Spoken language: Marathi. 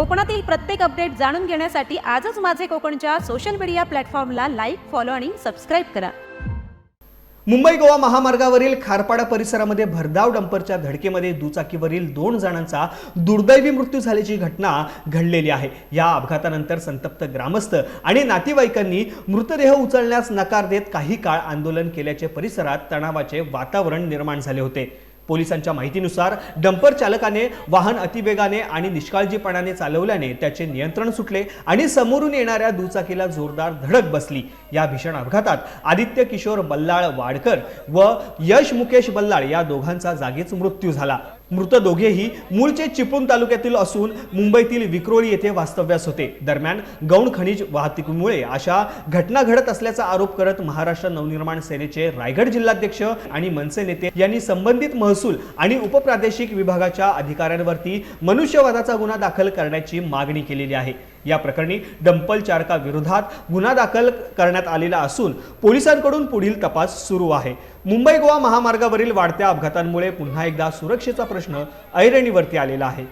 कोकणातील प्रत्येक अपडेट जाणून घेण्यासाठी आजच माझे कोकणच्या सोशल मीडिया प्लॅटफॉर्मला लाईक, फॉलो आणि सबस्क्राईब करा। मुंबई गोवा महामार्गावरील खारपाडा परिसरामध्ये भरधाव डंपरच्या धडकेमध्ये दुचाकीवरील 2 जणांचा दुर्दैवी मृत्यू झाल्याची घटना घडलेली आहे। या अपघातानंतर संतप्त ग्रामस्थ आणि नातेवाईकांनी मृतदेह उचलण्यास नकार देत काही काळ आंदोलन केल्याचे परिसरात तणावाचे वातावरण निर्माण झाले होते। पोलिसांच्या माहितीनुसार डंपर चालकाने वाहन अतिवेगाने आणि निष्काळजीपणाने चालवल्याने त्याचे नियंत्रण सुटले आणि समोरून येणाऱ्या दुचाकीला जोरदार धडक बसली। या भीषण अपघातात आदित्य किशोर बल्लाळ वाडकर व यश मुकेश बल्लाळ या दोघांचा जागीच मृत्यू झाला। मृत दोघेही मूळचे चिपळूण तालुक्यातील असून मुंबईतील विक्रोळी येथे वास्तव्यास होते। दरम्यान गौण खनिज वाहतुकीमुळे अशा घटना घडत असल्याचा आरोप करत महाराष्ट्र नवनिर्माण सेनेचे रायगड जिल्हाध्यक्ष आणि मनसे नेते यांनी संबंधित महसूल आणि उपप्रादेशिक विभागाच्या अधिकाऱ्यांवरती मनुष्यवधाचा गुन्हा दाखल करण्याची मागणी केलेली आहे। या प्रकरणी डंपर चालकाविरोधात गुन्हा दाखल करण्यात आलेला असून पोलिसांकडून पुढील तपास सुरू आहे। मुंबई गोवा महामार्गावरील वाढत्या अपघातांमुळे पुन्हा एकदा सुरक्षेचा प्रश्न ऐरणीवरती आलेला आहे।